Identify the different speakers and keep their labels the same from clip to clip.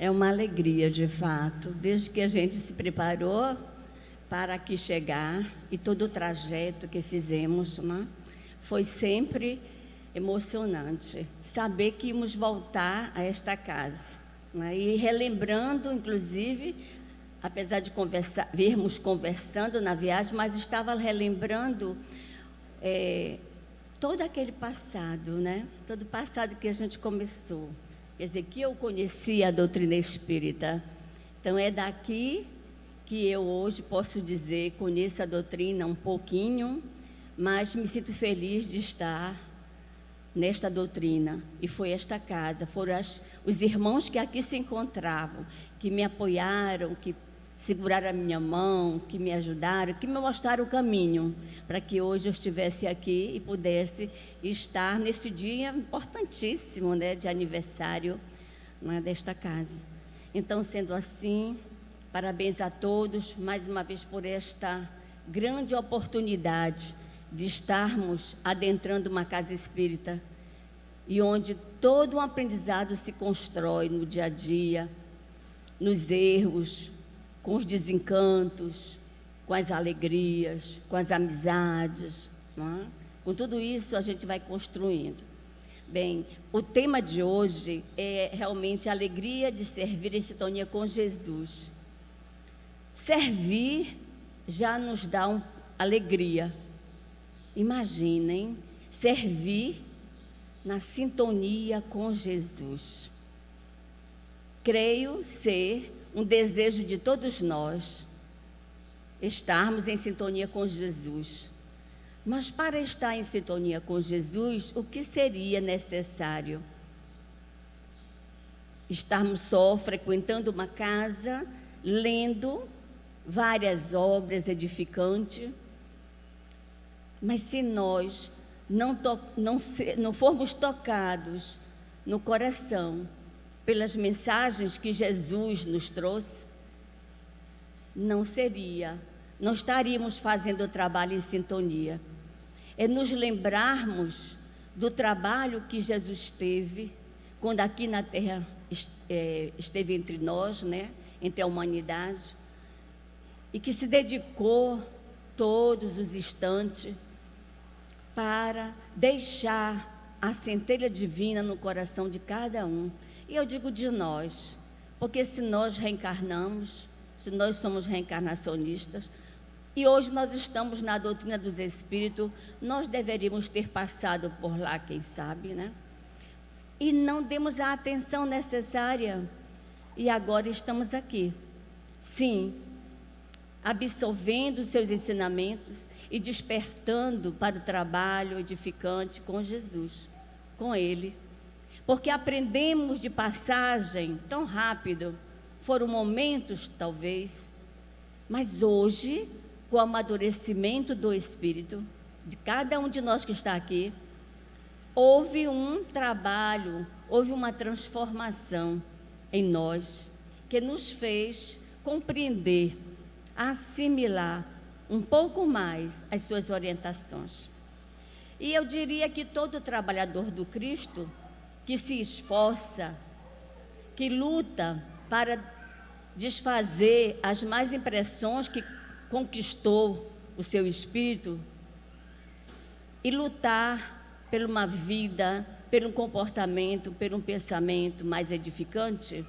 Speaker 1: É uma alegria, de fato, desde que a gente se preparou para aqui chegar e todo o trajeto que fizemos, né? Foi sempre emocionante saber que íamos voltar a esta casa, né? E relembrando, inclusive, apesar de virmos conversando na viagem, mas estava relembrando todo aquele passado, né? Todo o passado que a gente começou. Quer dizer, que eu conhecia a doutrina espírita. Então, é daqui que eu hoje posso dizer, conheço a doutrina um pouquinho, mas me sinto feliz de estar nesta doutrina. E foi esta casa, foram os irmãos que aqui se encontravam, que me apoiaram, que seguraram a minha mão, que me ajudaram, que me mostraram o caminho para que hoje eu estivesse aqui e pudesse estar nesse dia importantíssimo, né, de aniversário, né, desta casa. Então, sendo assim, parabéns a todos, mais uma vez, por esta grande oportunidade de estarmos adentrando uma casa espírita e onde todo um aprendizado se constrói no dia a dia, nos erros, com os desencantos, com as alegrias, com as amizades, não é? Com tudo isso a gente vai construindo. Bem, o tema de hoje é realmente a alegria de servir em sintonia com Jesus. Servir já nos dá alegria. Imaginem servir na sintonia com Jesus. Creio ser um desejo de todos nós estarmos em sintonia com Jesus. Mas para estar em sintonia com Jesus, o que seria necessário? Estarmos só frequentando uma casa, lendo várias obras edificantes, mas se nós não formos tocados no coração pelas mensagens que Jesus nos trouxe, não estaríamos fazendo o trabalho em sintonia. É nos lembrarmos do trabalho que Jesus teve quando aqui na Terra esteve entre nós, né, entre a humanidade, e que se dedicou todos os instantes para deixar a centelha divina no coração de cada um. E eu digo de nós, porque se nós reencarnamos, se nós somos reencarnacionistas, e hoje nós estamos na doutrina dos Espíritos, nós deveríamos ter passado por lá, quem sabe, né? E não demos a atenção necessária, e agora estamos aqui. Sim, absorvendo os seus ensinamentos e despertando para o trabalho edificante com Jesus, com Ele. Porque aprendemos de passagem tão rápido, foram momentos talvez, mas hoje, com o amadurecimento do Espírito, de cada um de nós que está aqui, houve um trabalho, houve uma transformação em nós, que nos fez compreender, assimilar um pouco mais as suas orientações. E eu diria que todo trabalhador do Cristo, que se esforça, que luta para desfazer as más impressões que conquistou o seu espírito e lutar por uma vida, por um comportamento, por um pensamento mais edificante,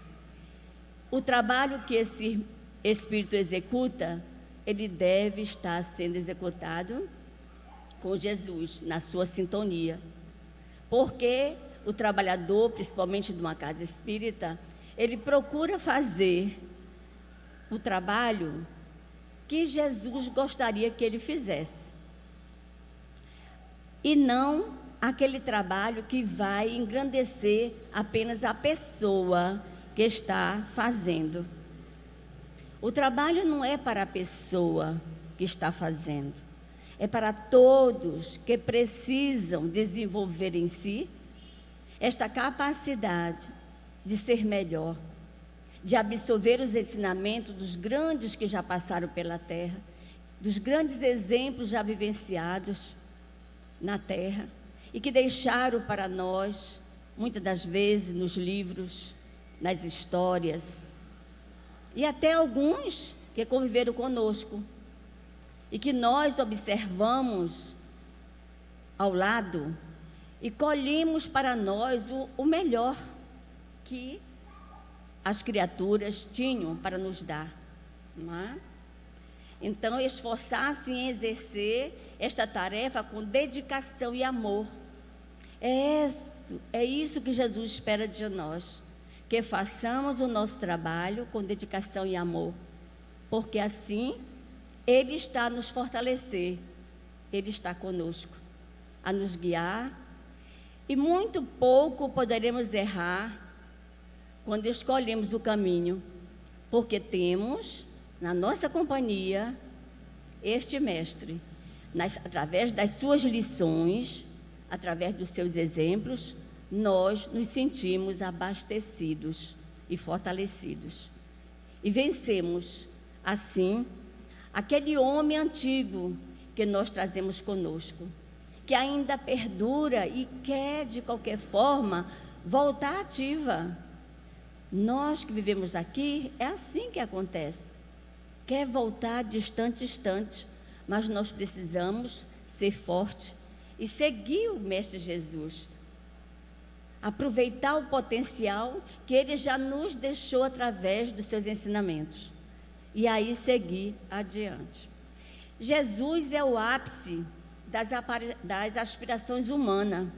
Speaker 1: o trabalho que esse espírito executa, ele deve estar sendo executado com Jesus, na sua sintonia. Porque o trabalhador, principalmente de uma casa espírita, ele procura fazer o trabalho que Jesus gostaria que ele fizesse. E não aquele trabalho que vai engrandecer apenas a pessoa que está fazendo. O trabalho não é para a pessoa que está fazendo, é para todos que precisam desenvolver em si esta capacidade de ser melhor, de absorver os ensinamentos dos grandes que já passaram pela terra, dos grandes exemplos já vivenciados na terra e que deixaram para nós, muitas das vezes, nos livros, nas histórias, e até alguns que conviveram conosco, e que nós observamos ao lado e colhemos para nós o melhor que as criaturas tinham para nos dar, não é? Então, esforçar-se em exercer esta tarefa com dedicação e amor. É isso que Jesus espera de nós, que façamos o nosso trabalho com dedicação e amor, porque assim Ele está a nos fortalecer, Ele está conosco, a nos guiar, e muito pouco poderemos errar quando escolhemos o caminho, porque temos na nossa companhia este mestre, através das suas lições, através dos seus exemplos, nós nos sentimos abastecidos e fortalecidos. E vencemos, assim, aquele homem antigo que nós trazemos conosco, que ainda perdura e quer, de qualquer forma, voltar ativa. Nós que vivemos aqui, é assim que acontece. Quer voltar distante, mas nós precisamos ser fortes e seguir o Mestre Jesus. Aproveitar o potencial que Ele já nos deixou através dos seus ensinamentos. E aí seguir adiante. Jesus é o ápice das aspirações humanas.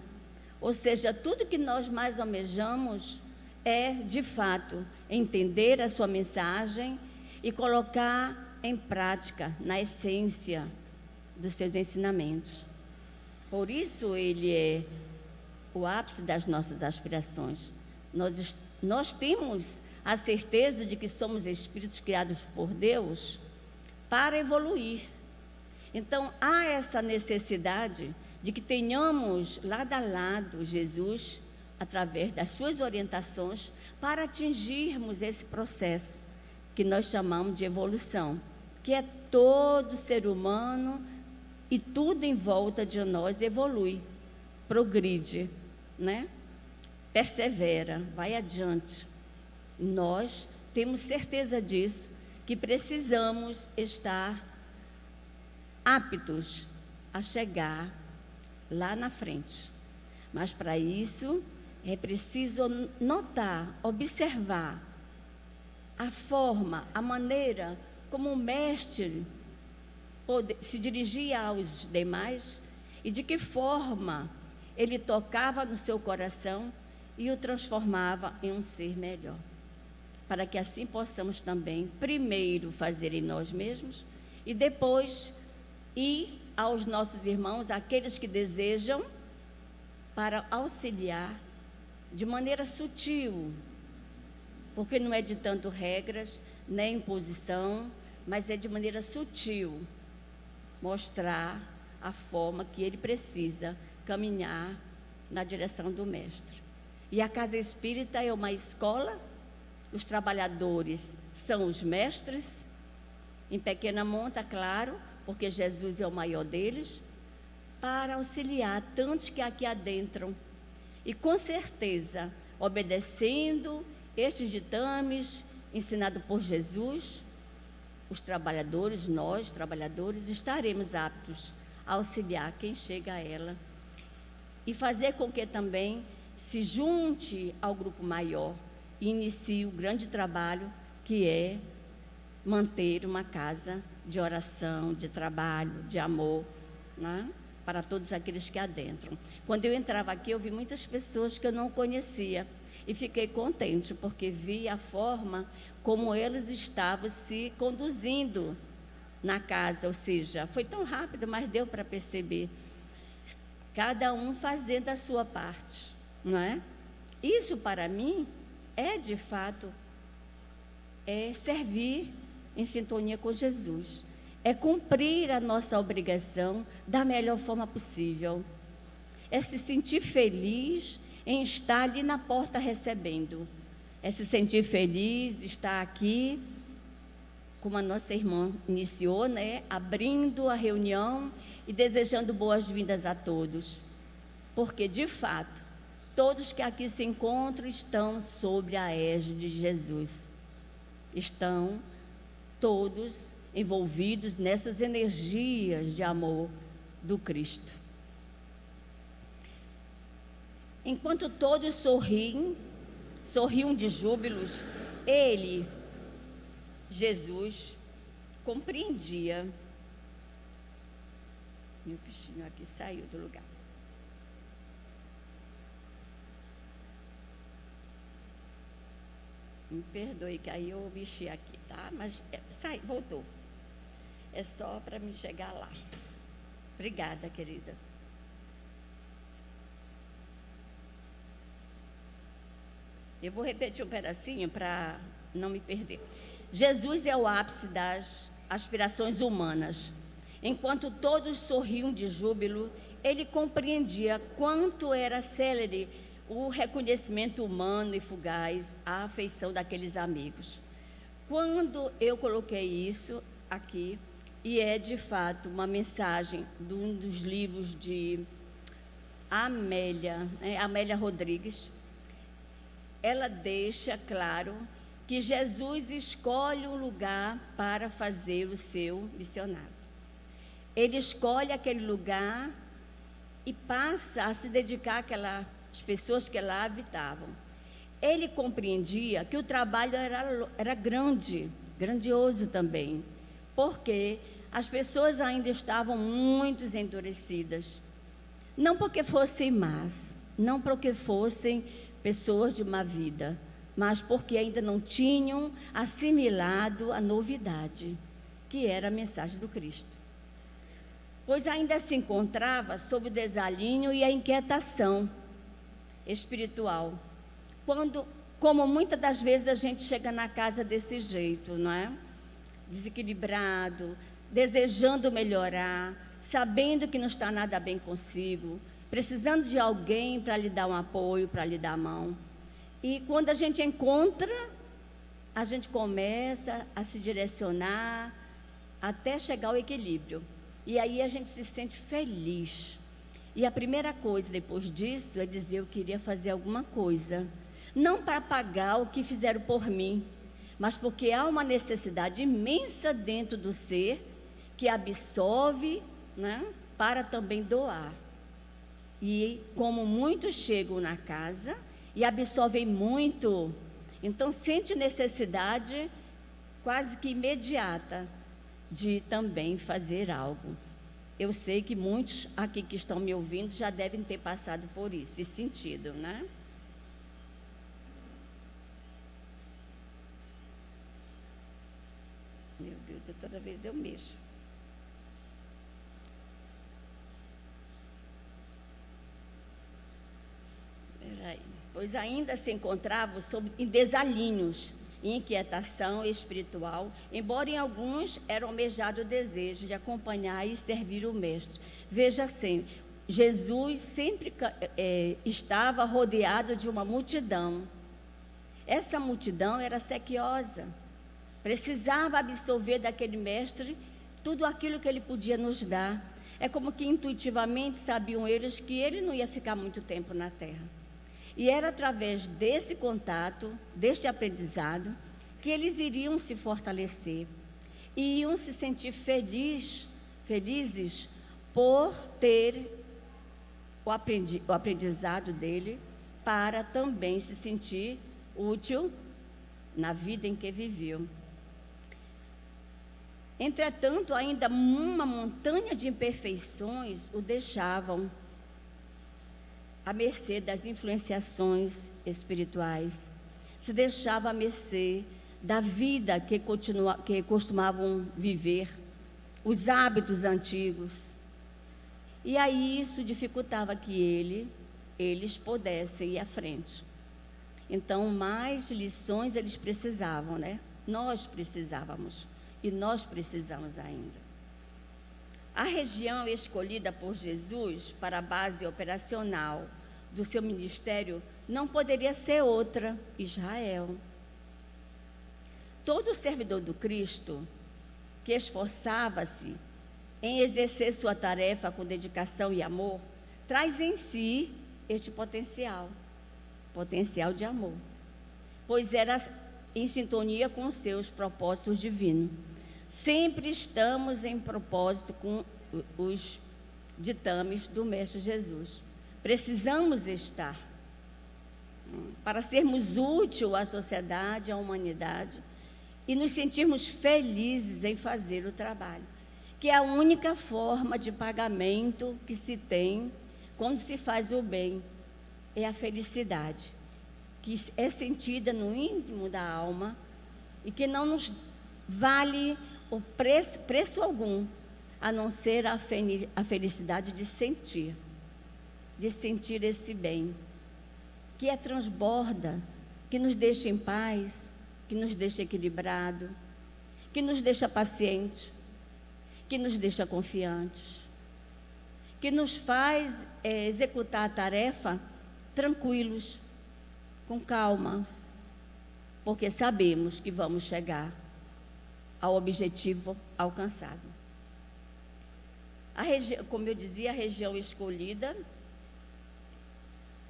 Speaker 1: Ou seja, tudo que nós mais almejamos é, de fato, entender a sua mensagem e colocar em prática, na essência dos seus ensinamentos. Por isso, Ele é o ápice das nossas aspirações. Nós temos a certeza de que somos espíritos criados por Deus para evoluir. Então, há essa necessidade de que tenhamos lado a lado Jesus, através das suas orientações, para atingirmos esse processo que nós chamamos de evolução, que é todo ser humano e tudo em volta de nós evolui, progride, né? Persevera, vai adiante. Nós temos certeza disso, que precisamos estar aptos a chegar lá na frente. Mas para isso é preciso notar, observar a forma, a maneira como o mestre se dirigia aos demais e de que forma ele tocava no seu coração e o transformava em um ser melhor. Para que assim possamos também, primeiro, fazer em nós mesmos e depois ir aos nossos irmãos, aqueles que desejam, para auxiliar de maneira sutil, porque não é ditando regras, nem imposição, mas é de maneira sutil, mostrar a forma que ele precisa caminhar na direção do mestre. E a Casa Espírita é uma escola, os trabalhadores são os mestres, em pequena monta, claro, porque Jesus é o maior deles, para auxiliar tantos que aqui adentram. E com certeza, obedecendo estes ditames ensinados por Jesus, os trabalhadores, nós, trabalhadores, estaremos aptos a auxiliar quem chega a ela e fazer com que também se junte ao grupo maior e inicie o grande trabalho que é manter uma casa de oração, de trabalho, de amor, né? Para todos aqueles que adentram. Quando eu entrava aqui, eu vi muitas pessoas que eu não conhecia e fiquei contente, porque vi a forma como eles estavam se conduzindo na casa, ou seja, foi tão rápido, mas deu para perceber. Cada um fazendo a sua parte, não é? Isso, para mim, é de fato, servir em sintonia com Jesus. É cumprir a nossa obrigação da melhor forma possível. É se sentir feliz em estar ali na porta recebendo. É se sentir feliz, estar aqui, como a nossa irmã iniciou, né? Abrindo a reunião e desejando boas-vindas a todos. Porque, de fato, Todos que aqui se encontram estão sob a égide de Jesus. Estão todos envolvidos nessas energias de amor do Cristo. Enquanto todos sorriam de júbilos, ele, Jesus, compreendia. Meu bichinho aqui saiu do lugar. Me perdoe que aí eu mexi aqui, tá? Mas voltou. É só para me chegar lá. Obrigada, querida. Eu vou repetir um pedacinho para não me perder. Jesus é o ápice das aspirações humanas. Enquanto todos sorriam de júbilo, ele compreendia quanto era célere o reconhecimento humano e fugaz à afeição daqueles amigos. Quando eu coloquei isso aqui, e é de fato uma mensagem de um dos livros de Amélia Rodrigues, ela deixa claro que Jesus escolhe um lugar para fazer o seu missionário. Ele escolhe aquele lugar e passa a se dedicar àquelas pessoas que lá habitavam. Ele compreendia que o trabalho era grandioso também, porque as pessoas ainda estavam muito endurecidas. Não porque fossem más, não porque fossem pessoas de má vida, mas porque ainda não tinham assimilado a novidade, que era a mensagem do Cristo. Pois ainda se encontrava sob o desalinho e a inquietação espiritual. Como muitas das vezes a gente chega na casa desse jeito, não é? Desequilibrado, desejando melhorar, sabendo que não está nada bem consigo, precisando de alguém para lhe dar um apoio, para lhe dar a mão. E quando a gente encontra, a gente começa a se direcionar até chegar ao equilíbrio. E aí a gente se sente feliz. E a primeira coisa depois disso é dizer: eu queria fazer alguma coisa. Não para pagar o que fizeram por mim, mas porque há uma necessidade imensa dentro do ser que absorve, né, para também doar. E como muitos chegam na casa e absorvem muito, então sente necessidade quase que imediata de também fazer algo. Eu sei que muitos aqui que estão me ouvindo já devem ter passado por isso, esse sentido, né? Meu Deus, toda vez eu mexo. Peraí. Pois ainda se encontravam em desalinhos, em inquietação espiritual, embora em alguns era almejado o desejo de acompanhar e servir o Mestre. Veja sempre, Jesus sempre estava rodeado de uma multidão. Essa multidão era sequiosa, precisava absorver daquele Mestre tudo aquilo que ele podia nos dar. É como que intuitivamente sabiam eles que ele não ia ficar muito tempo na terra. E era através desse contato, deste aprendizado, que eles iriam se fortalecer e iam se sentir felizes por ter o aprendizado dele, para também se sentir útil na vida em que viveu. Entretanto, ainda uma montanha de imperfeições o deixavam à mercê das influenciações espirituais, se deixava à mercê da vida que costumavam viver, os hábitos antigos. E aí isso dificultava que eles pudessem ir à frente. Então, mais lições eles precisavam, né? Nós precisávamos, e nós precisamos ainda. A região escolhida por Jesus para a base operacional do seu ministério não poderia ser outra: Israel. Todo servidor do Cristo que esforçava-se em exercer sua tarefa com dedicação e amor, traz em si este potencial. potencial de amor, pois era em sintonia com os seus propósitos divinos. Sempre estamos em propósito com os ditames do Mestre Jesus. Precisamos estar para sermos úteis à sociedade, à humanidade e nos sentirmos felizes em fazer o trabalho, que é a única forma de pagamento que se tem quando se faz o bem, é a felicidade, que é sentida no íntimo da alma e que não nos vale o preço algum, a não ser a felicidade de sentir esse bem, que transborda, que nos deixa em paz, que nos deixa equilibrado, que nos deixa paciente, que nos deixa confiantes, que nos faz executar a tarefa tranquilos, com calma, porque sabemos que vamos chegar ao objetivo alcançado. Como eu dizia, a região escolhida,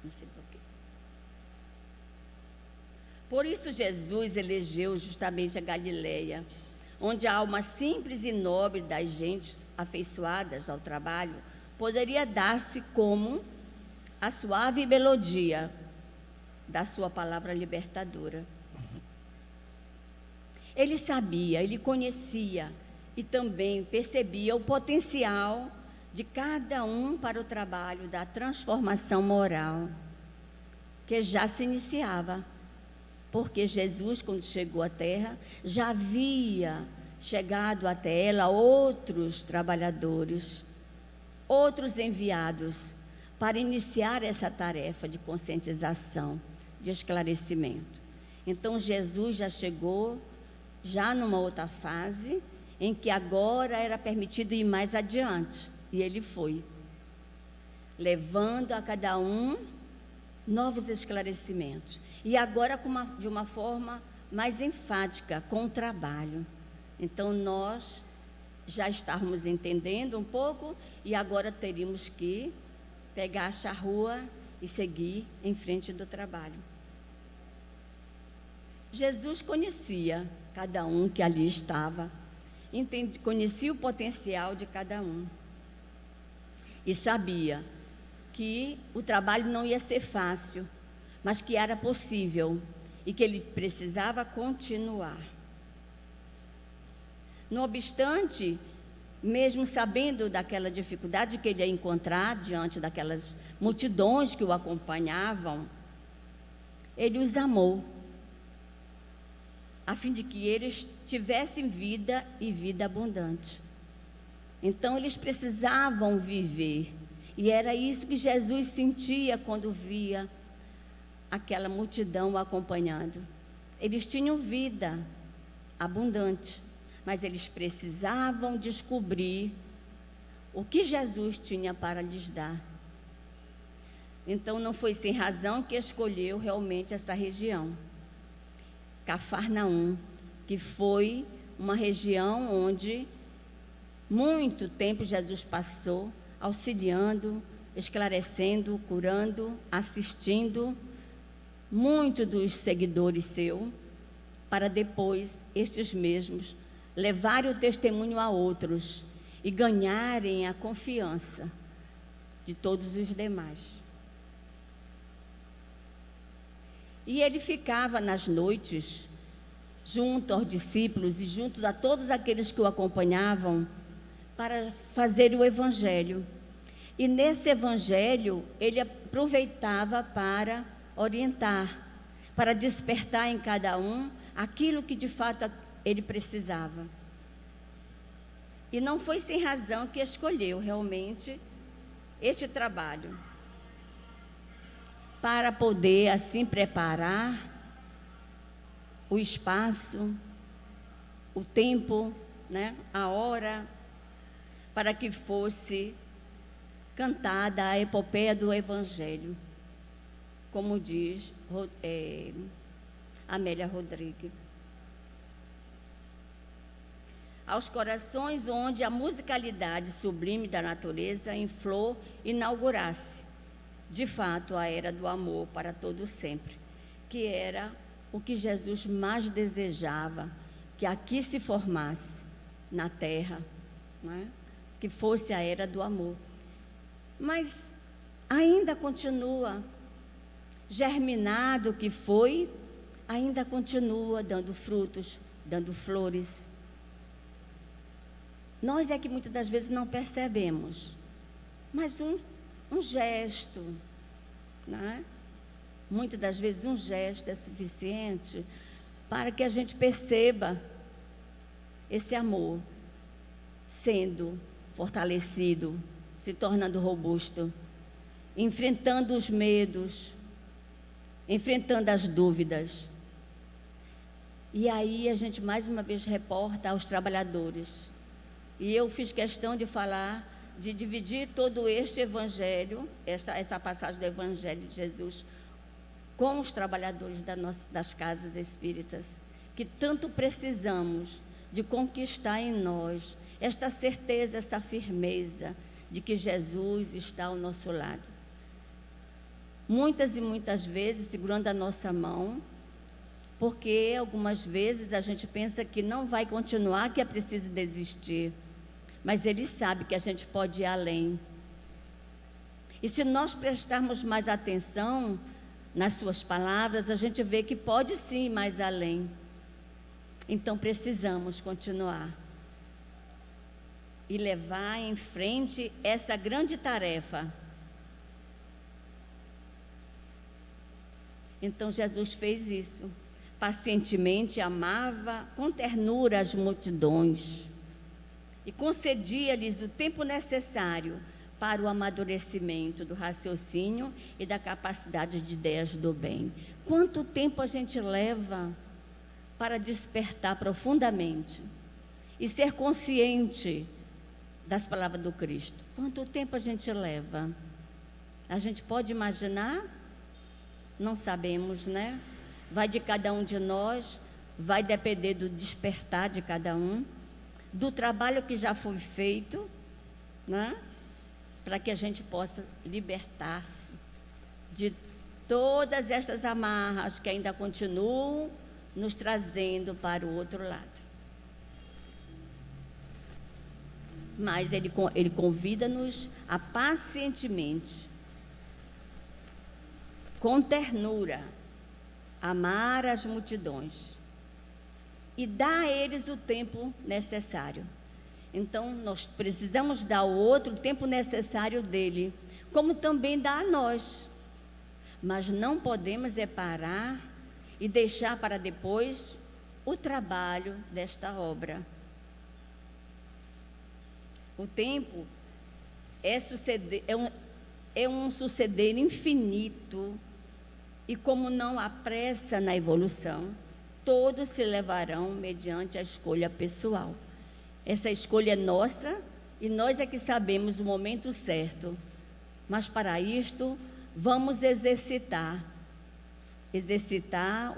Speaker 1: não sei porquê. Por isso Jesus elegeu justamente a Galileia, onde a alma simples e nobre das gentes afeiçoadas ao trabalho poderia dar-se como a suave melodia da sua palavra libertadora. Ele sabia, ele conhecia e também percebia o potencial de cada um para o trabalho da transformação moral, que já se iniciava, porque Jesus, quando chegou à terra, já havia chegado até ela outros trabalhadores, outros enviados, para iniciar essa tarefa de conscientização, de esclarecimento. Então, Jesus já chegou, já numa outra fase, em que agora era permitido ir mais adiante. E ele foi, levando a cada um novos esclarecimentos. E agora de uma forma mais enfática, com o trabalho. Então, nós já estávamos entendendo um pouco e agora teríamos que pegar a charrua e seguir em frente do trabalho. Jesus conhecia cada um que ali estava, conhecia o potencial de cada um e sabia que o trabalho não ia ser fácil, mas que era possível e que ele precisava continuar. Não obstante, mesmo sabendo daquela dificuldade que ele ia encontrar diante daquelas multidões que o acompanhavam, ele os amou, a fim de que eles tivessem vida e vida abundante. Então, eles precisavam viver, e era isso que Jesus sentia quando via aquela multidão o acompanhando. Eles tinham vida abundante, mas eles precisavam descobrir o que Jesus tinha para lhes dar. Então, não foi sem razão que escolheu realmente essa região, Cafarnaum, que foi uma região onde muito tempo Jesus passou auxiliando, esclarecendo, curando, assistindo muitos dos seguidores seus, para depois estes mesmos levarem o testemunho a outros e ganharem a confiança de todos os demais. E ele ficava nas noites, junto aos discípulos e junto a todos aqueles que o acompanhavam, para fazer o evangelho. E nesse evangelho, ele aproveitava para orientar, para despertar em cada um aquilo que de fato ele precisava. E não foi sem razão que escolheu realmente este trabalho, para poder assim preparar o espaço, o tempo, a hora, para que fosse cantada a epopeia do Evangelho, como diz Amélia Rodrigues. Aos corações onde a musicalidade sublime da natureza em flor inaugurasse de fato, a era do amor para todo sempre, que era o que Jesus mais desejava, que aqui se formasse na terra, não é? Que fosse a era do amor. Mas ainda continua, germinado que foi, ainda continua dando frutos, dando flores. Nós é que muitas das vezes não percebemos, mas um gesto, né? Muitas das vezes um gesto é suficiente para que a gente perceba esse amor sendo fortalecido, se tornando robusto, enfrentando os medos, enfrentando as dúvidas. E aí a gente mais uma vez reporta aos trabalhadores. E eu fiz questão de falar, de dividir todo este evangelho, essa passagem do evangelho de Jesus, com os trabalhadores das casas espíritas, que tanto precisamos de conquistar em nós esta certeza, essa firmeza de que Jesus está ao nosso lado. Muitas e muitas vezes segurando a nossa mão, porque algumas vezes a gente pensa que não vai continuar, que é preciso desistir. Mas Ele sabe que a gente pode ir além. E se nós prestarmos mais atenção nas suas palavras, a gente vê que pode sim ir mais além. Então precisamos continuar e levar em frente essa grande tarefa. Então Jesus fez isso. Pacientemente amava com ternura as multidões e concedia-lhes o tempo necessário para o amadurecimento do raciocínio e da capacidade de ideias do bem. Quanto tempo a gente leva para despertar profundamente e ser consciente das palavras do Cristo? Quanto tempo a gente leva? A gente pode imaginar? Não sabemos, né? Vai de cada um de nós, vai depender do despertar de cada um, do trabalho que já foi feito, né? Para que a gente possa libertar-se de todas estas amarras que ainda continuam nos trazendo para o outro lado. Mas ele convida-nos a pacientemente, com ternura, amar as multidões e dar a eles o tempo necessário. Então, nós precisamos dar ao outro o tempo necessário dele, como também dá a nós. Mas não podemos parar e deixar para depois o trabalho desta obra. O tempo é um suceder infinito, e como não há pressa na evolução, todos se levarão mediante a escolha pessoal. Essa escolha é nossa e nós é que sabemos o momento certo. Mas para isto, vamos exercitar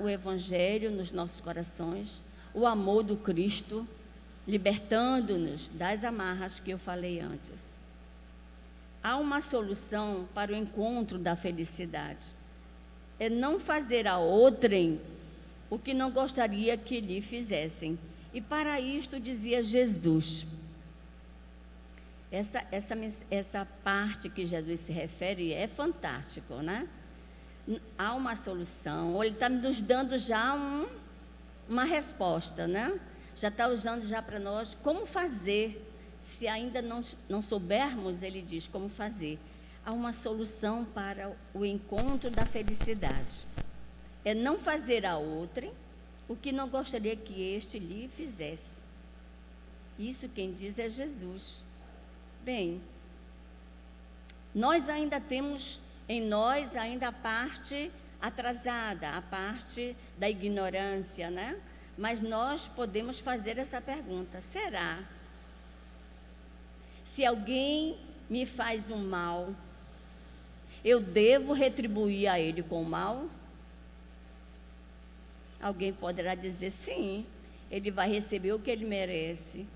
Speaker 1: o Evangelho nos nossos corações, o amor do Cristo, libertando-nos das amarras que eu falei antes. Há uma solução para o encontro da felicidade. É não fazer a outrem o que não gostaria que lhe fizessem. E para isto dizia Jesus. Essa parte que Jesus se refere é fantástico, né? Há uma solução, ou Ele está nos dando já uma resposta, né? Já está usando já para nós como fazer. Se ainda não soubermos, Ele diz como fazer. Há uma solução para o encontro da felicidade. É não fazer a outrem o que não gostaria que este lhe fizesse. Isso quem diz é Jesus. Bem, nós ainda temos em nós ainda a parte atrasada, a parte da ignorância, né? Mas nós podemos fazer essa pergunta: será? Se alguém me faz um mal, eu devo retribuir a ele com o mal? Alguém poderá dizer sim, ele vai receber o que ele merece.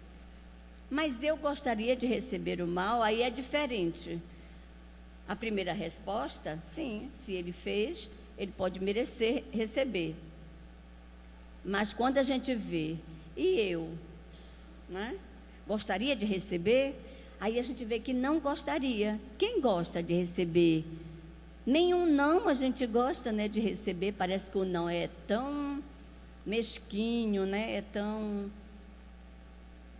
Speaker 1: Mas eu gostaria de receber o mal, aí é diferente. A primeira resposta, sim, se ele fez, ele pode merecer receber. Mas quando a gente vê, e eu, né? Gostaria de receber? Aí a gente vê que não gostaria. Quem gosta de receber? Nenhum não a gente gosta, né, de receber. Parece que o não é tão mesquinho, né?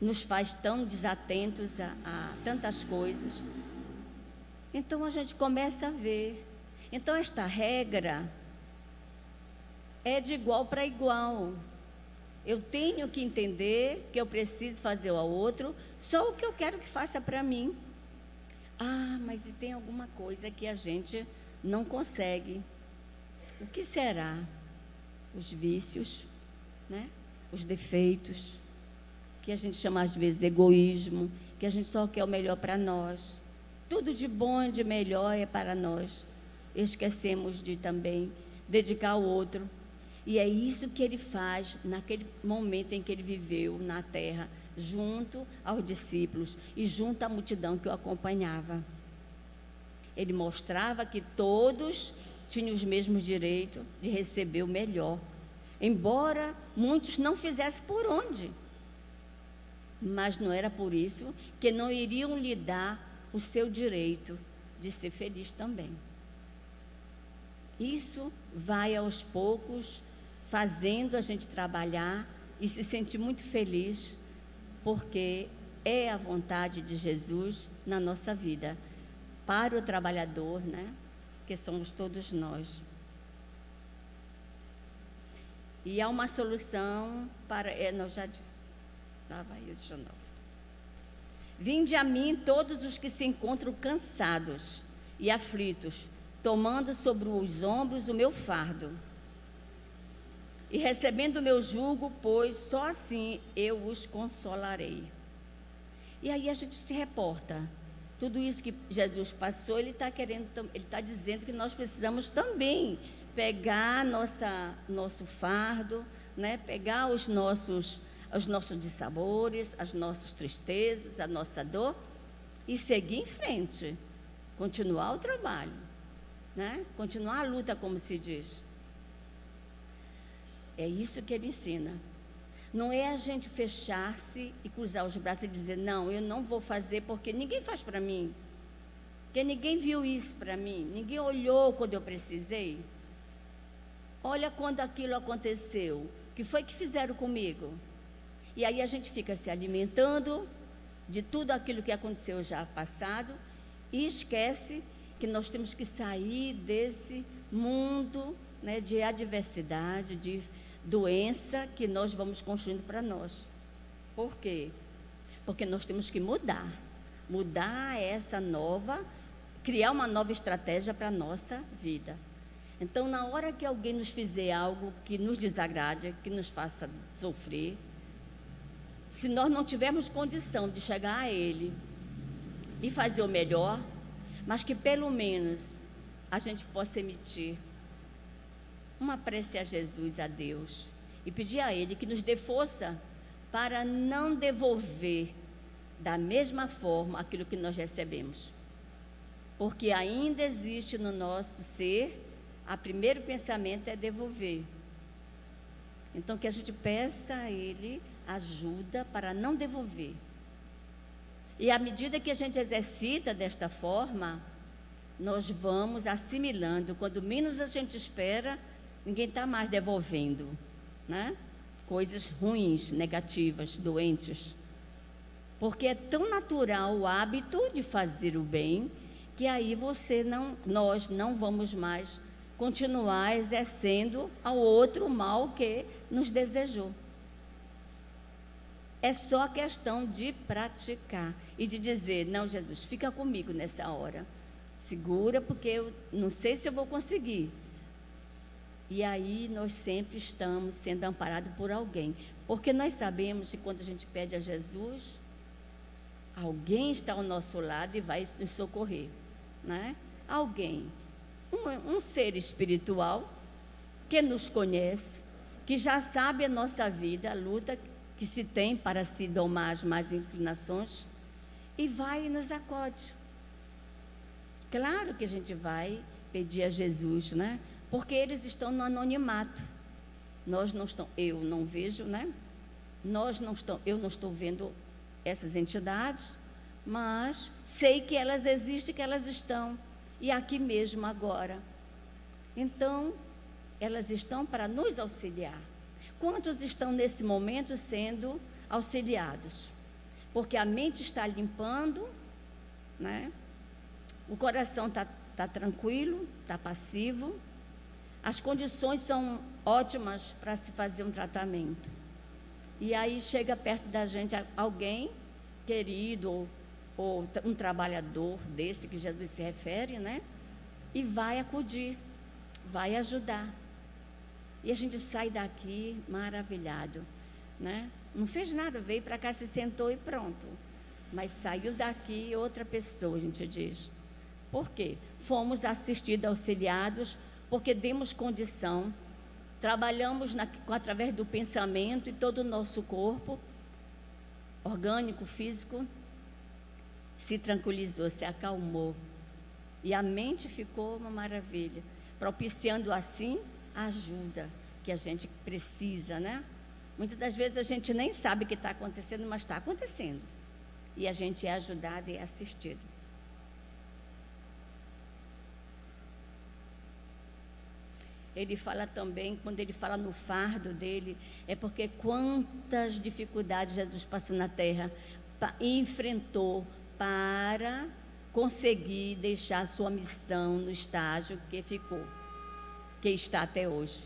Speaker 1: Nos faz tão desatentos a tantas coisas. Então a gente começa a ver. Então esta regra é de igual para igual. Eu tenho que entender que eu preciso fazer ao outro só o que eu quero que faça para mim. Ah, mas tem alguma coisa que a gente não consegue. O que será? Os vícios, né? Os defeitos, que a gente chama às vezes egoísmo, que a gente só quer o melhor para nós. Tudo de bom e de melhor é para nós. Esquecemos de também dedicar ao outro. E é isso que ele faz naquele momento em que ele viveu na terra, junto aos discípulos e junto à multidão que o acompanhava. Ele mostrava que todos tinham os mesmos direitos de receber o melhor, embora muitos não fizessem por onde. Mas não era por isso que não iriam lhe dar o seu direito de ser feliz também. Isso vai aos poucos fazendo a gente trabalhar e se sentir muito feliz, porque é a vontade de Jesus na nossa vida, para o trabalhador, né? Que somos todos nós. E há uma solução para... não, já disse. Lá vai eu de novo. Vinde a mim todos os que se encontram cansados e aflitos, tomando sobre os ombros o meu fardo. E recebendo o meu jugo, pois só assim eu os consolarei. E aí a gente se reporta. Tudo isso que Jesus passou, ele está dizendo que nós precisamos também pegar nosso fardo, né? Pegar os nossos dissabores, as nossas tristezas, a nossa dor e seguir em frente, continuar o trabalho, né? Continuar a luta, como se diz. É isso que ele ensina. Não é a gente fechar-se e cruzar os braços e dizer, não, eu não vou fazer porque ninguém faz para mim. Porque ninguém viu isso para mim. Ninguém olhou quando eu precisei. Olha quando aquilo aconteceu. O que foi que fizeram comigo? E aí a gente fica se alimentando de tudo aquilo que aconteceu já passado e esquece que nós temos que sair desse mundo, né, de adversidade, de doença que nós vamos construindo para nós. Por quê? Porque nós temos que mudar criar uma nova estratégia para a nossa vida. Então, na hora que alguém nos fizer algo que nos desagrade, que nos faça sofrer, se nós não tivermos condição de chegar a ele e fazer o melhor, mas que pelo menos a gente possa emitir uma prece a Jesus, a Deus, e pedir a Ele que nos dê força para não devolver da mesma forma aquilo que nós recebemos. Porque ainda existe no nosso ser, o primeiro pensamento é devolver. Então, que a gente peça a Ele ajuda para não devolver. E à medida que a gente exercita desta forma, nós vamos assimilando. Quando menos a gente espera, ninguém está mais devolvendo, né? Coisas ruins, negativas, doentes. Porque é tão natural o hábito de fazer o bem, que aí nós não vamos mais continuar exercendo ao outro o mal que nos desejou. É só questão de praticar e de dizer, não, Jesus, fica comigo nessa hora. Segura, porque eu não sei se eu vou conseguir. E aí nós sempre estamos sendo amparados por alguém. Porque nós sabemos que quando a gente pede a Jesus, alguém está ao nosso lado e vai nos socorrer, né? Alguém, um ser espiritual que nos conhece, que já sabe a nossa vida, a luta que se tem para se domar as más inclinações, e vai e nos acode. Claro que a gente vai pedir a Jesus, né? Porque eles estão no anonimato. Nós não estamos, eu não vejo, né? Eu não estou vendo essas entidades, mas sei que elas existem, que elas estão, e aqui mesmo agora. Então, elas estão para nos auxiliar. Quantos estão nesse momento sendo auxiliados? Porque a mente está limpando, né? O coração está tranquilo, está passivo. As condições são ótimas para se fazer um tratamento. E aí chega perto da gente alguém querido ou um trabalhador desse que Jesus se refere, né? E vai acudir, vai ajudar. E a gente sai daqui maravilhado, né? Não fez nada, veio para cá, se sentou e pronto. Mas saiu daqui outra pessoa, a gente diz. Por quê? Fomos assistidos, auxiliados, porque demos condição, trabalhamos através do pensamento e todo o nosso corpo, orgânico, físico, se tranquilizou, se acalmou. E a mente ficou uma maravilha, propiciando assim a ajuda que a gente precisa, né? Muitas das vezes a gente nem sabe o que está acontecendo, mas está acontecendo. E a gente é ajudado e é assistido. Ele fala também, quando ele fala no fardo dele, é porque quantas dificuldades Jesus passou na terra e enfrentou para conseguir deixar a sua missão no estágio que está até hoje.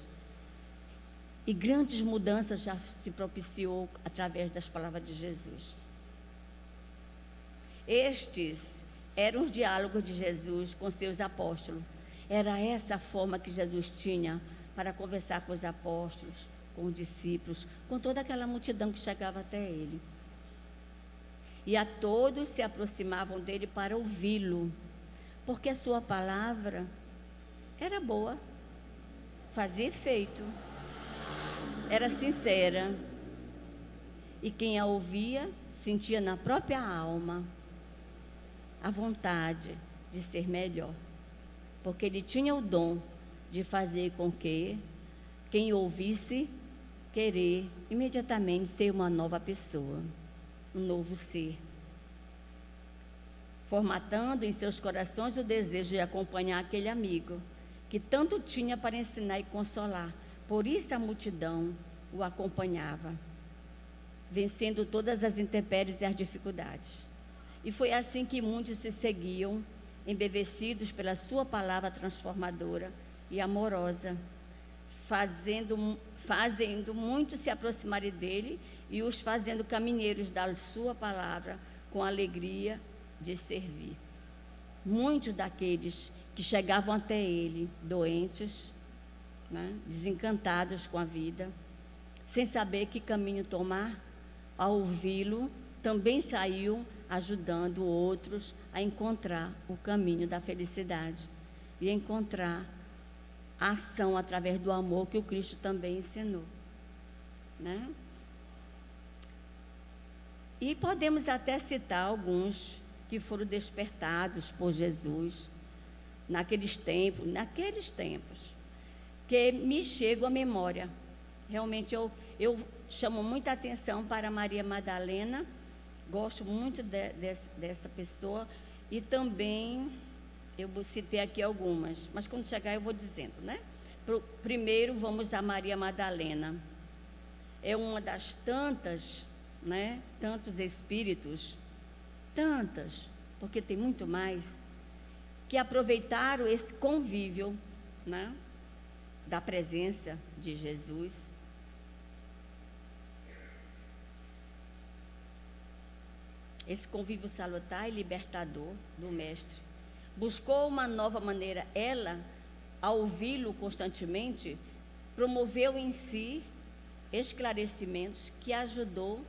Speaker 1: E grandes mudanças já se propiciou através das palavras de Jesus. Estes eram os diálogos de Jesus com seus apóstolos. Era essa a forma que Jesus tinha para conversar com os apóstolos, com os discípulos, com toda aquela multidão que chegava até ele. E a todos se aproximavam dele para ouvi-lo, porque a sua palavra era boa, fazia efeito, era sincera. E quem a ouvia sentia na própria alma a vontade de ser melhor. Porque ele tinha o dom de fazer com que quem ouvisse querer imediatamente ser uma nova pessoa, um novo ser, formatando em seus corações o desejo de acompanhar aquele amigo que tanto tinha para ensinar e consolar. Por isso a multidão o acompanhava, vencendo todas as intempéries e as dificuldades. E foi assim que muitos se seguiam, embevecidos pela sua palavra transformadora e amorosa, fazendo muitos se aproximarem dele e os fazendo caminheiros da sua palavra com alegria de servir. Muitos daqueles que chegavam até ele doentes, né, desencantados com a vida, sem saber que caminho tomar, ao ouvi-lo, também saíam ajudando outros a encontrar o caminho da felicidade e encontrar a ação através do amor que o Cristo também ensinou, né? E podemos até citar alguns que foram despertados por Jesus naqueles tempos, que me chegam à memória. Realmente eu chamo muita atenção para Maria Madalena. Gosto muito dessa pessoa. E também, eu citei aqui algumas, mas quando chegar eu vou dizendo, né? Primeiro, vamos a Maria Madalena. É uma das tantas, né? Tantos espíritos, porque tem muito mais, que aproveitaram esse convívio, né? Da presença de Jesus. Esse convívio salutar e libertador do Mestre. Buscou uma nova maneira. Ela, ao ouvi-lo constantemente, promoveu em si esclarecimentos que ajudou,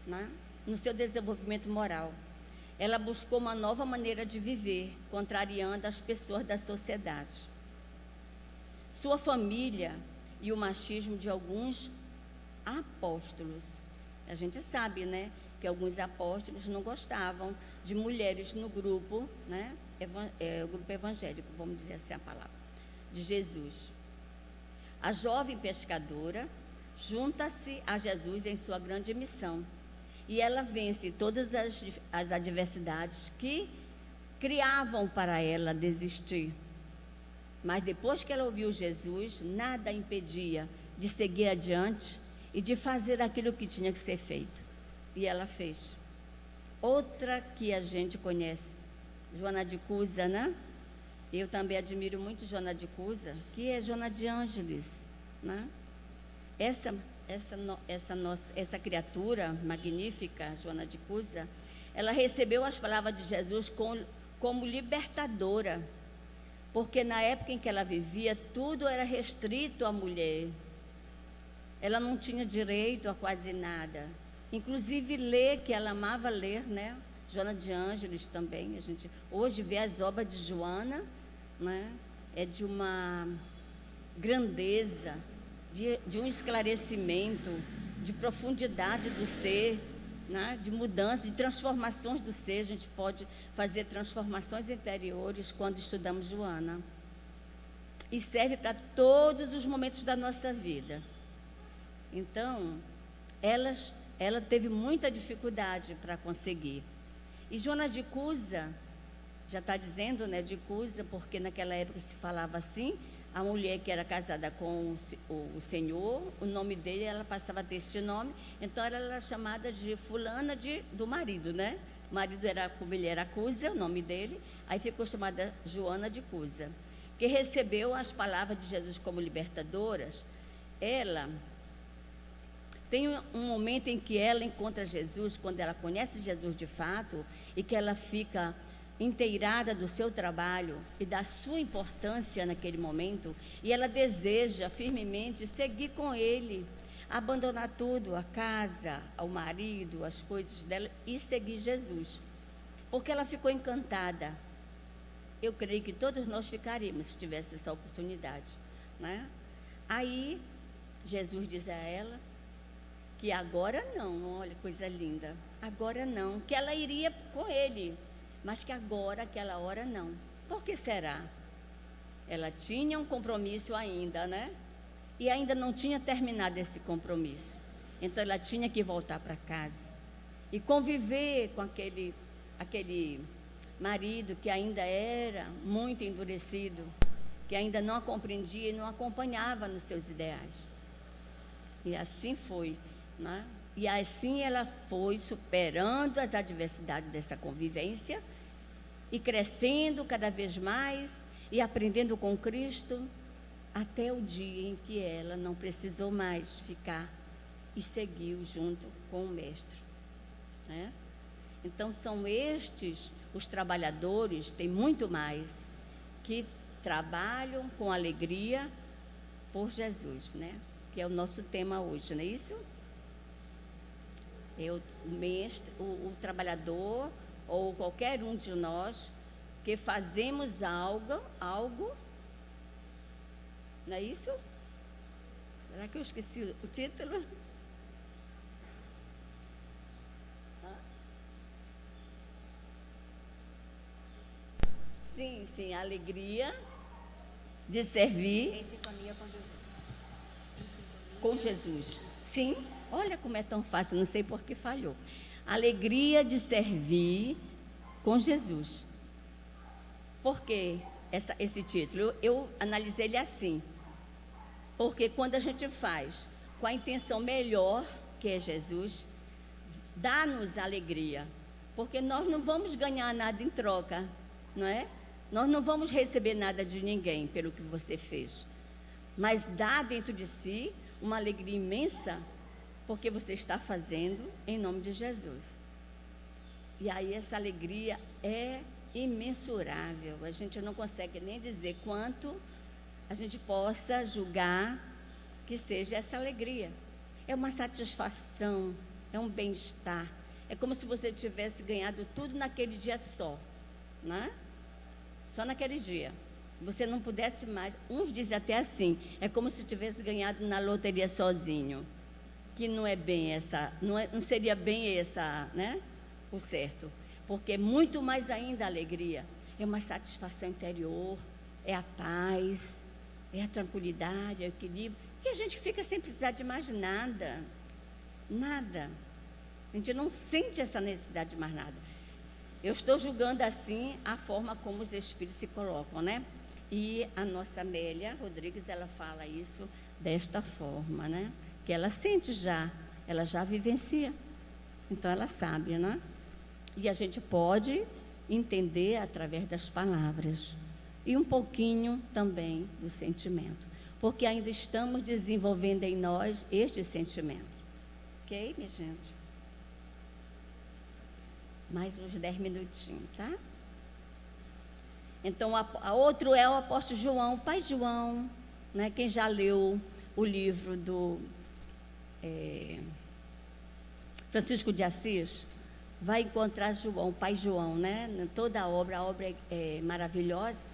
Speaker 1: né, no seu desenvolvimento moral. Ela buscou uma nova maneira de viver, contrariando as pessoas da sociedade. Sua família e o machismo de alguns apóstolos. A gente sabe, né, porque alguns apóstolos não gostavam de mulheres no grupo, né? O grupo evangélico, vamos dizer assim a palavra, de Jesus. A jovem pescadora junta-se a Jesus em sua grande missão e ela vence todas as adversidades que criavam para ela desistir. Mas depois que ela ouviu Jesus, nada a impedia de seguir adiante e de fazer aquilo que tinha que ser feito. E ela fez. Outra que a gente conhece, Joana de Cusa, né? Eu também admiro muito Joana de Cusa, que é Joana de Ângeles, né? Essa criatura magnífica, Joana de Cusa, ela recebeu as palavras de Jesus como libertadora, porque na época em que ela vivia, tudo era restrito à mulher. Ela não tinha direito a quase nada, inclusive ler, que ela amava ler, né? Joana de Ângeles também, a gente hoje vê as obras de Joana, né? É de uma grandeza, de um esclarecimento, de profundidade do ser, né? De mudança, de transformações do ser. A gente pode fazer transformações interiores quando estudamos Joana. E serve para todos os momentos da nossa vida. Então, ela teve muita dificuldade para conseguir. E Joana de Cusa, já está dizendo, né, de Cusa, porque naquela época se falava assim, a mulher que era casada com o Senhor, o nome dele, ela passava a ter este nome, então ela era chamada de fulana do marido, né? O marido era, como ele era Cusa, o nome dele, aí ficou chamada Joana de Cusa, que recebeu as palavras de Jesus como libertadoras. Ela tem um momento em que ela encontra Jesus, quando ela conhece Jesus de fato, e que ela fica inteirada do seu trabalho e da sua importância naquele momento, e ela deseja firmemente seguir com ele, abandonar tudo, a casa, o marido, as coisas dela, e seguir Jesus, porque ela ficou encantada. Eu creio que todos nós ficaríamos se tivesse essa oportunidade, né? Aí Jesus diz a ela que agora não, olha, coisa linda, agora não, que ela iria com ele, mas que agora, aquela hora, não. Por que será? Ela tinha um compromisso ainda, né? E ainda não tinha terminado esse compromisso. Então, ela tinha que voltar para casa e conviver com aquele marido que ainda era muito endurecido, que ainda não a compreendia e não acompanhava nos seus ideais. E assim foi, né? E assim ela foi superando as adversidades dessa convivência e crescendo cada vez mais e aprendendo com Cristo, até o dia em que ela não precisou mais ficar e seguiu junto com o Mestre, né? Então são estes os trabalhadores, tem muito mais, que trabalham com alegria por Jesus, né? Que é o nosso tema hoje, não é isso? O mestre, o trabalhador, ou qualquer um de nós que fazemos algo, não é isso? Será que eu esqueci o título? Sim, a alegria de servir
Speaker 2: em sintonia com Jesus.
Speaker 1: Com Jesus. Sim, olha como é tão fácil, não sei por que falhou. Alegria de servir com Jesus. Por que esse título? Eu analisei ele assim, porque quando a gente faz com a intenção melhor, que é Jesus, dá-nos alegria, porque nós não vamos ganhar nada em troca, não é? Nós não vamos receber nada de ninguém pelo que você fez, mas dá dentro de si uma alegria imensa, porque você está fazendo em nome de Jesus. E aí essa alegria é imensurável, a gente não consegue nem dizer quanto a gente possa julgar que seja essa alegria. É uma satisfação, é um bem-estar, é como se você tivesse ganhado tudo naquele dia só, né? Só naquele dia. Você não pudesse mais, uns dizem até assim, é como se tivesse ganhado na loteria sozinho. que não é bem essa, não seria bem essa, né, o certo, porque é muito mais ainda a alegria, é uma satisfação interior, é a paz, é a tranquilidade, é o equilíbrio, que a gente fica sem precisar de mais nada, nada, a gente não sente essa necessidade de mais nada. Eu estou julgando assim a forma como os espíritos se colocam, né? E a nossa Amélia Rodrigues, ela fala isso desta forma, né? Que ela sente já, ela já vivencia, então ela sabe, né? E a gente pode entender através das palavras e um pouquinho também do sentimento, porque ainda estamos desenvolvendo em nós este sentimento. Ok, minha gente? Mais uns 10 minutinhos, tá? Então, a outro é o apóstolo João, o pai João, né? Quem já leu o livro do Francisco de Assis, vai encontrar João, o pai João, né? Toda a obra é maravilhosa.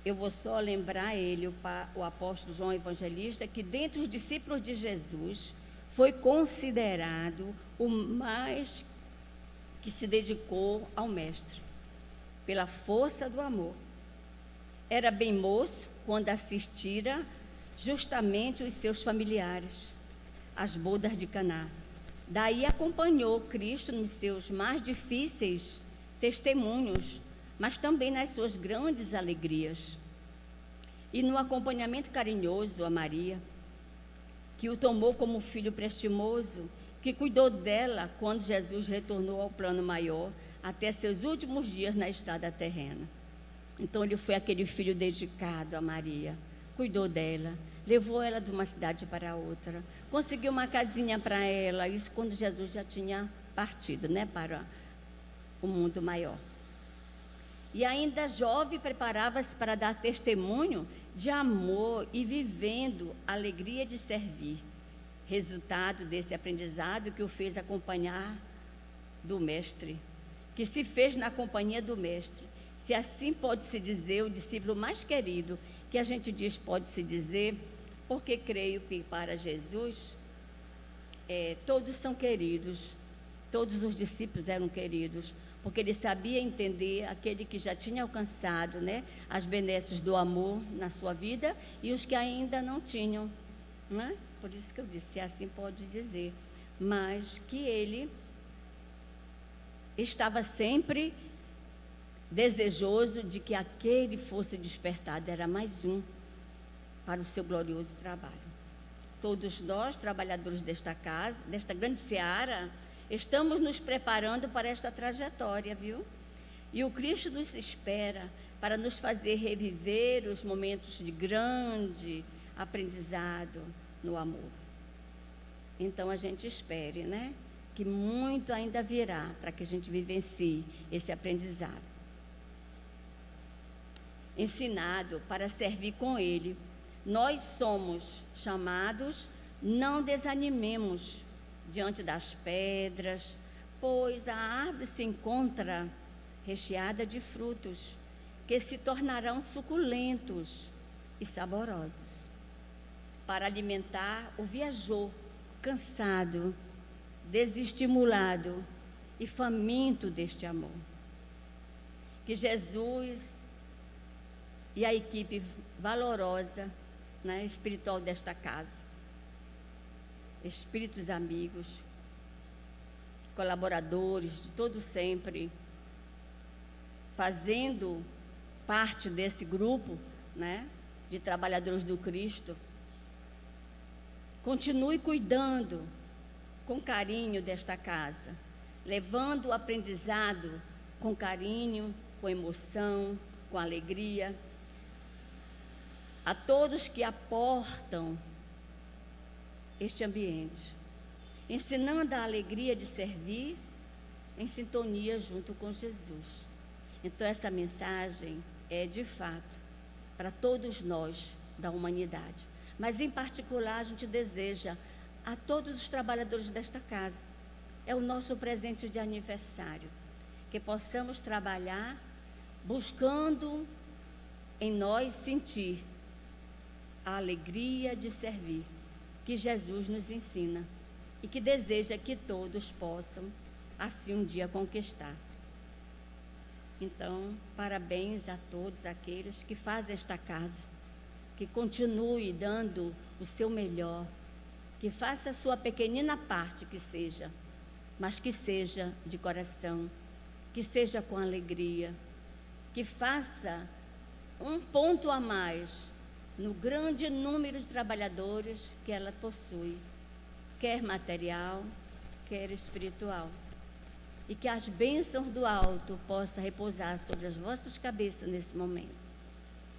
Speaker 1: Eu vou só lembrar ele, o apóstolo João Evangelista, que dentre os discípulos de Jesus, foi considerado o mais que se dedicou ao Mestre, pela força do amor. Era bem moço quando assistira justamente os seus familiares às bodas de Caná. Daí acompanhou Cristo nos seus mais difíceis testemunhos, mas também nas suas grandes alegrias. E no acompanhamento carinhoso a Maria, que o tomou como filho prestimoso, que cuidou dela quando Jesus retornou ao plano maior, até seus últimos dias na estrada terrena. Então, ele foi aquele filho dedicado a Maria, cuidou dela, levou ela de uma cidade para outra, conseguiu uma casinha para ela, isso quando Jesus já tinha partido, né, para o mundo maior. E ainda jovem, preparava-se para dar testemunho de amor e vivendo a alegria de servir. Resultado desse aprendizado que o fez acompanhar do Mestre, que se fez na companhia do Mestre. Se assim pode-se dizer, o discípulo mais querido, que a gente diz pode-se dizer, porque creio que para Jesus, todos são queridos, todos os discípulos eram queridos, porque ele sabia entender aquele que já tinha alcançado, né, as benesses do amor na sua vida e os que ainda não tinham, né? Por isso que eu disse, assim pode dizer, mas que ele estava sempre desejoso de que aquele fosse despertado, era mais um para o seu glorioso trabalho. Todos nós, trabalhadores desta casa, desta grande seara, estamos nos preparando para esta trajetória, viu? E o Cristo nos espera para nos fazer reviver os momentos de grande aprendizado no amor. Então, a gente espere, né? Que muito ainda virá para que a gente vivencie esse aprendizado. Ensinado para servir com Ele, nós somos chamados, não desanimemos diante das pedras, pois a árvore se encontra recheada de frutos, que se tornarão suculentos e saborosos, para alimentar o viajor cansado, desestimulado e faminto deste amor. Que Jesus e a equipe valorosa, né, espiritual desta casa, espíritos amigos, colaboradores de todo sempre, fazendo parte desse grupo, né, de trabalhadores do Cristo, continue cuidando com carinho desta casa, levando o aprendizado com carinho, com emoção, com alegria, a todos que aportam este ambiente, ensinando a alegria de servir em sintonia junto com Jesus. Então, essa mensagem é, de fato, para todos nós da humanidade. Mas, em particular, a gente deseja a todos os trabalhadores desta casa. É o nosso presente de aniversário. Que possamos trabalhar buscando em nós sentir a alegria de servir que Jesus nos ensina e que deseja que todos possam, assim, um dia conquistar. Então, parabéns a todos aqueles que fazem esta casa, que continue dando o seu melhor, que faça a sua pequenina parte que seja, mas que seja de coração, que seja com alegria, que faça um ponto a mais no grande número de trabalhadores que ela possui, quer material, quer espiritual. E que as bênçãos do alto possam repousar sobre as vossas cabeças nesse momento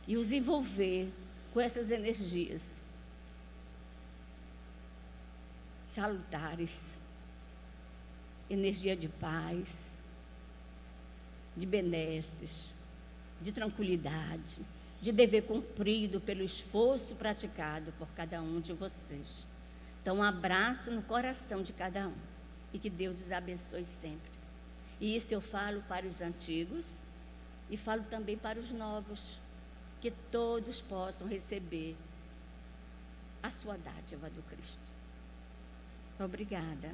Speaker 1: e os envolver com essas energias salutares, energia de paz, de benesses, de tranquilidade, de dever cumprido pelo esforço praticado por cada um de vocês. Então, um abraço no coração de cada um e que Deus os abençoe sempre. E isso eu falo para os antigos e falo também para os novos, que todos possam receber a sua dádiva do Cristo. Obrigada.